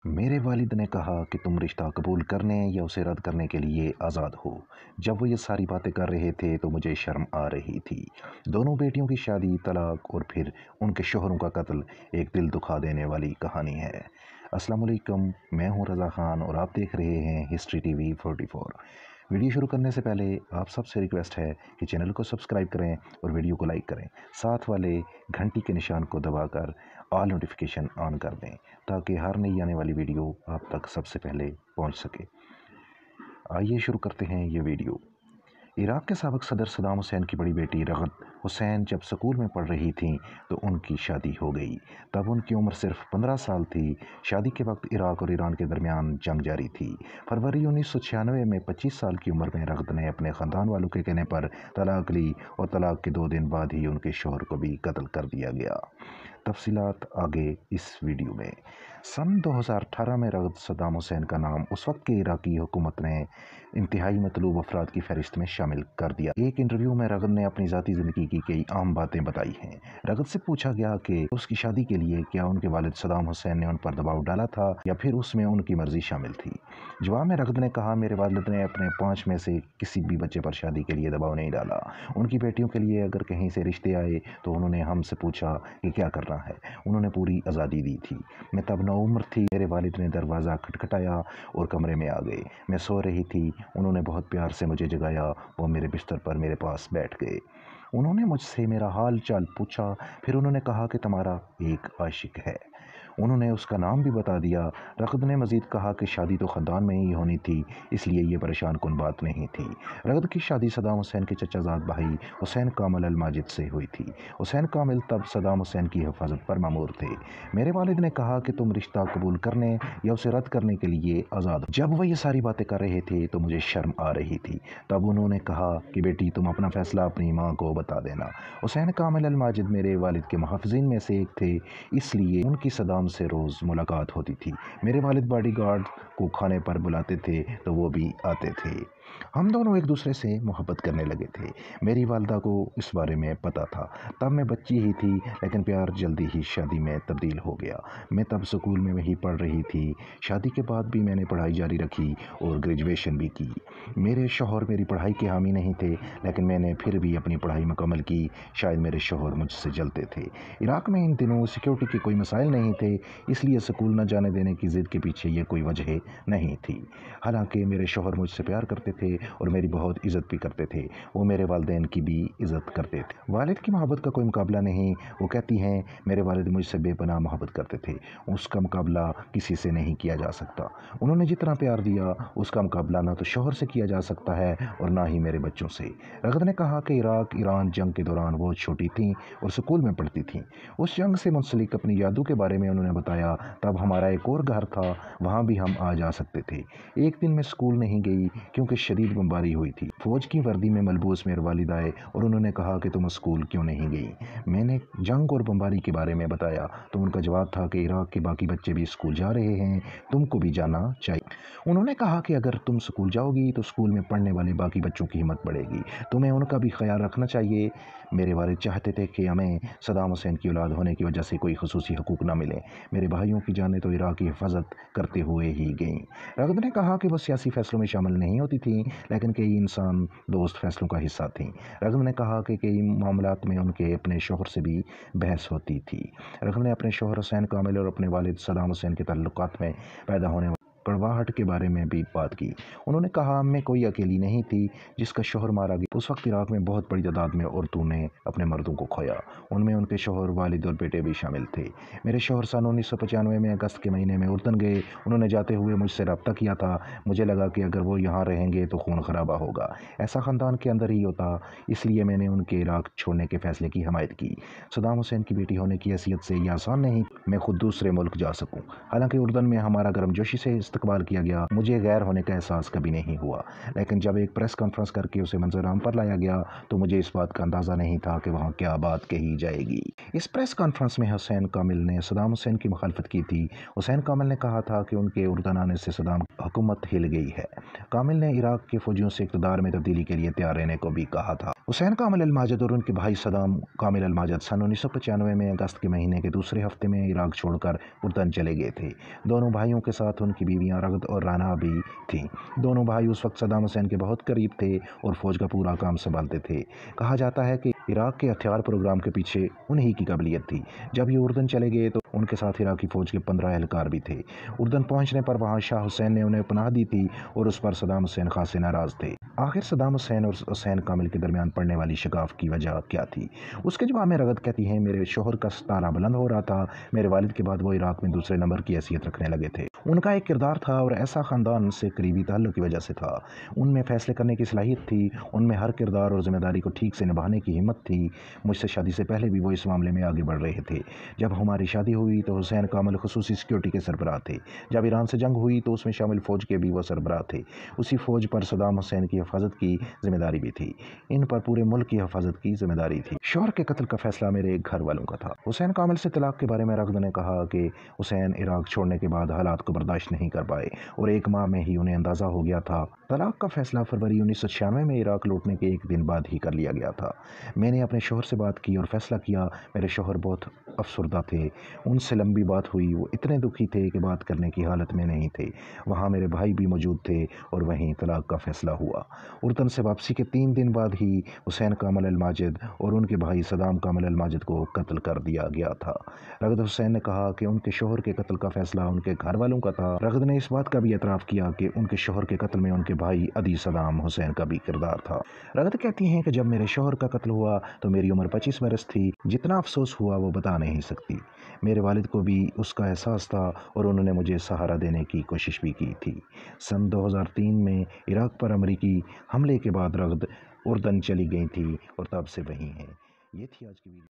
मेरे वालिद ने कहा कि तुम रिश्ता कबूल करने या उसे रद्द करने के लिए आज़ाद हो। जब वो ये सारी बातें कर रहे थे तो मुझे शर्म आ रही थी। दोनों बेटियों की शादी, तलाक और फिर उनके शोहरों का कत्ल एक दिल दुखा देने वाली कहानी है। अस्सलाम वालेकुम, मैं हूँ रज़ा ख़ान और आप देख रहे हैं हिस्ट्री टीवी 44। वीडियो शुरू करने से पहले आप सबसे रिक्वेस्ट है कि चैनल को सब्सक्राइब करें और वीडियो को लाइक करें। साथ वाले घंटी के निशान को दबाकर ऑल नोटिफिकेशन ऑन कर दें ताकि हर नई आने वाली वीडियो आप तक सबसे पहले पहुंच सके। आइए शुरू करते हैं ये वीडियो। इराक़ के साबिक़ सदर सद्दाम हुसैन की बड़ी बेटी रग़द हुसैन जब स्कूल में पढ़ रही थीं तो उनकी शादी हो गई। तब उनकी उम्र सिर्फ 15 साल थी। शादी के वक्त इराक़ और ईरान के दरमियान जंग जारी थी। फरवरी 1996 में 25 साल की उम्र में रग़द ने अपने ख़ानदान वालों के कहने पर तलाक ली और तलाक के 2 दिन बाद ही उनके शौहर को भी कत्ल कर दिया गया। तफसीलात आगे इस वीडियो में। सन 2018 में रग़द सद्दाम हुसैन का नाम उस वक्त की इराक़ी हुकूमत ने इंतहाई मतलूब अफराद की फहरिस्त में शामिल कर दिया। एक इंटरव्यू में रग़द ने अपनी ज़ाती ज़िंदगी की कई अहम बातें बताई हैं। रग़द से पूछा गया कि उसकी शादी के लिए क्या उनके वालिद सद्दाम हुसैन ने उन पर दबाव डाला था या फिर उसमें उनकी मर्ज़ी शामिल थी। जवाब में रग़द ने कहा, मेरे वालिद ने अपने 5 में से किसी भी बच्चे पर शादी के लिए दबाव नहीं डाला। उनकी बेटियों के लिए अगर कहीं से रिश्ते आए तो उन्होंने हमसे पूछा कि क्या करना है। उन्होंने पूरी आज़ादी दी थी। मैं तब नौउम्र थी। मेरे वालिद ने दरवाज़ा खटखटाया और कमरे में आ गए। मैं सो रही थी। उन्होंने बहुत प्यार से मुझे जगाया। वो मेरे बिस्तर पर मेरे पास बैठ गए। उन्होंने मुझसे मेरा हाल चाल पूछा। फिर उन्होंने कहा कि तुम्हारा एक आशिक है। उन्होंने उसका नाम भी बता दिया। रग़द ने मज़ीद कहा कि शादी तो ख़ानदान में ही होनी थी, इसलिए ये परेशान कुन बात नहीं थी। रग़द की शादी सद्दाम हुसैन के चचाज़ाद भाई हुसैन कामिल अल माजिद से हुई थी। हुसैन कामिल तब सद्दाम हुसैन की हिफाजत पर मामूर थे। मेरे वालिद ने कहा कि तुम रिश्ता कबूल करने या उसे रद्द करने के लिए आज़ाद हो। जब वह ये सारी बातें कर रहे थे तो मुझे शर्म आ रही थी। तब उन्होंने कहा कि बेटी, तुम अपना फ़ैसला अपनी माँ को बता देना। हुसैन कामिल अल माजिद मेरे वालिद के मुहाफ़िज़ीन में से एक थे, इसलिए उनकी सद्दाम से रोज़ मुलाकात होती थी। मेरे वालिद बॉडीगार्ड को खाने पर बुलाते थे तो वो भी आते थे। हम दोनों एक दूसरे से मोहब्बत करने लगे थे। मेरी वालिदा को इस बारे में पता था। तब मैं बच्ची ही थी, लेकिन प्यार जल्दी ही शादी में तब्दील हो गया। मैं तब स्कूल में वही पढ़ रही थी। शादी के बाद भी मैंने पढ़ाई जारी रखी और ग्रेजुएशन भी की। मेरे शौहर मेरी पढ़ाई के हामी नहीं थे, लेकिन मैंने फिर भी अपनी पढ़ाई मुकम्मल की। शायद मेरे शौहर मुझसे जलते थे। इराक़ में इन दिनों सिक्योरिटी के कोई मसाइल नहीं थे, इसलिए स्कूल न जाने देने की ज़िद के पीछे ये कोई वजह नहीं थी। हालांकि मेरे शौहर मुझसे प्यार करते थे और मेरी बहुत इज़्ज़त भी करते थे। वो मेरे वालिदैन की भी इज़्ज़त करते थे। वालिद की मोहब्बत का कोई मुकाबला नहीं। वो कहती हैं, मेरे वालिद मुझसे बेपनाह मोहब्बत करते थे। उसका मुकाबला किसी से नहीं किया जा सकता। उन्होंने जितना प्यार दिया उसका मुकाबला ना तो शौहर से किया जा सकता है और ना ही मेरे बच्चों से। रग़द ने कहा कि इराक़ ईरान जंग के दौरान बहुत छोटी थीं और स्कूल में पढ़ती थीं। उस जंग से मुंसलिक अपनी यादों के बारे में उन्होंने बताया। तब हमारा एक और घर था, वहाँ भी हम आ जा सकते थे। एक दिन मैं स्कूल नहीं गई क्योंकि शदीद बमबारी हुई थी। फ़ौज की वर्दी में मलबूस मेरे वालिद आए और उन्होंने कहा कि तुम स्कूल क्यों नहीं गई। मैंने जंग और बमबारी के बारे में बताया तो उनका जवाब था कि इराक़ के बाकी बच्चे भी स्कूल जा रहे हैं, तुमको भी जाना चाहिए। उन्होंने कहा कि अगर तुम स्कूल जाओगी तो स्कूल में पढ़ने वाले बाकी बच्चों की हिम्मत बढ़ेगी, तुम्हें उनका भी ख्याल रखना चाहिए। मेरे वालिद चाहते थे कि हमें सद्दाम हुसैन की औलाद होने की वजह से कोई ख़ुसूसी हकूक़ ना मिले। मेरे भाइयों की जानें तो इराक़ की हिफाजत करते हुए ही गईं। रग़द ने कहा कि वो सियासी फ़ैसलों में शामिल नहीं होती थीं, लेकिन कई इंसान दोस्त फ़ैसलों का हिस्सा थीं। रग़द ने कहा कि कई मामलात में उनके अपने शौहर से भी बहस होती थी। रग़द ने अपने शौहर हुसैन कामिल और अपने वालिद सद्दाम हुसैन के ताल्लुकात में पैदा होने कड़वाहट के बारे में भी बात की। उन्होंने कहा, मैं कोई अकेली नहीं थी जिसका शौहर मारा गया। उस वक्त इराक़ में बहुत बड़ी तादाद में औरतों ने अपने मर्दों को खोया। उनमें उनके शौहर, वालिद और बेटे भी शामिल थे। मेरे शौहर सन 1995 में अगस्त के महीने में उर्दन गए। उन्होंने जाते हुए मुझसे रब्ता किया था। मुझे लगा कि अगर वो यहाँ रहेंगे तो खून खराबा होगा। ऐसा ख़ानदान के अंदर ही होता, इसलिए मैंने उनके इराक़ छोड़ने के फ़ैसले की हमायत की। सद्दाम हुसैन की बेटी होने की हैसियत से यह आसान नहीं मैं खुद दूसरे मुल्क जा सकूँ। हालांकि उर्दन में हमारा गर्मजोशी से استقبال किया गया, मुझे गैर होने का एहसास कभी नहीं हुआ, लेकिन जब एक प्रेस कॉन्फ्रेंस करके उसे मंजर-आम पर लाया गया तो मुझे इस बात का अंदाज़ा नहीं था कि वहाँ क्या बात कही जाएगी। इस प्रेस कॉन्फ्रेंस में हुसैन कामिल ने सद्दाम हुसैन की मुखालफत की थी। हुसैन कामिल ने कहा था कि उनके उर्दन आने से सद्दाम हुकूमत हिल गई है। कामिल ने इराक के फौजियों से इक़्तिदार में तब्दीली के लिए तैयार रहने को भी कहा था। हुसैन कामिल अल-माजिद और उनके भाई सद्दाम कामिल अल-माजिद सन 1995 में अगस्त के महीने के दूसरे हफ्ते में इराक छोड़कर उर्दन चले गए थे। दोनों भाइयों के साथ उनकी बीवियां रगद और राना भी थीं। दोनों भाई उस वक्त सद्दाम हुसैन के बहुत करीब थे और फौज का पूरा काम संभालते थे। कहा जाता है कि इराक के हथियार प्रोग्राम के पीछे उन्हीं की काबिलियत थी। जब ये उर्दन चले गए तो उनके साथ इराकी फौज के 15 एहलकार भी थे। उर्दन पहुंचने पर वहां शाह हुसैन ने उन्हें पनाह दी थी और उस पर सद्दाम हुसैन खासे नाराज थे। आखिर सद्दाम हुसैन और हुसैन कामिल के दरमियान पड़ने वाली शिकाफ की वजह क्या थी? उसके जवाब में रगद कहती है, मेरे शोहर का सितारा बुलंद हो रहा था। मेरे वालिद के बाद वो इराक में दूसरे नंबर की हैसियत रखने लगे थे। उनका एक किरदार था और ऐसा ख़ानदान से करीबी ताल्लुक़ की वजह से था। उनमें फ़ैसले करने की सलाहियत थी, उनमें हर किरदार और ज़िम्मेदारी को ठीक से निभाने की हिम्मत थी। मुझसे शादी से पहले भी वो इस मामले में आगे बढ़ रहे थे। जब हमारी शादी हुई तो हुसैन कामिल ख़ुसूसी सिक्योरिटी के सरबराह थे। जब ईरान से जंग हुई तो उसमें शामिल फ़ौज के भी वो सरबराह थे। उसी फ़ौज पर सद्दाम हुसैन की हिफाजत की ज़िम्मेदारी भी थी। इन पर पूरे मुल्क की हिफाजत की ज़िम्मेदारी थी। शौहर के कत्ल का फ़ैसला मेरे घर वालों का था। हुसैन कामिल से तलाक के बारे में रगद ने कहा कि हुसैन इराक छोड़ने के बाद हालात को बर्दाश्त नहीं कर पाए और 1 माह में ही उन्हें अंदाज़ा हो गया था। तलाक का फ़ैसला फरवरी 1996 में इराक लौटने के 1 दिन बाद ही कर लिया गया था। मैंने अपने शौहर से बात की और फ़ैसला किया। मेरे शौहर बहुत अफसरदा थे। उनसे लंबी बात हुई। वो इतने दुखी थे कि बात करने की हालत में नहीं थे। वहाँ मेरे भाई भी मौजूद थे और वहीं तलाक का फ़ैसला हुआ। उर्दन से वापसी के 3 दिन बाद ही हुसैन कामिल अल-माजिद और उनके भाई सद्दाम कामिल अल-माजिद को कत्ल कर दिया गया था। रगद हुसैन ने कहा कि उनके शौहर के कत्ल का फ़ैसला उनके घर वालों का था। रगद ने इस बात का भी एतराफ़ किया कि उनके शौहर के कत्ल में उनके भाई अदी सद्दाम हुसैन का भी किरदार था। रगद कहती हैं कि जब मेरे शौहर का कत्ल हुआ तो मेरी उम्र 25 बरस थी। जितना अफसोस हुआ वो बता नहीं सकती। मेरे वालिद को भी उसका एहसास था और उन्होंने मुझे सहारा देने की कोशिश भी की थी। सन 2003 में इराक पर अमरीकी हमले के बाद रगद उर्दन चली गई थी और तब से वहीं हैं। ये थी आज की वीडियो।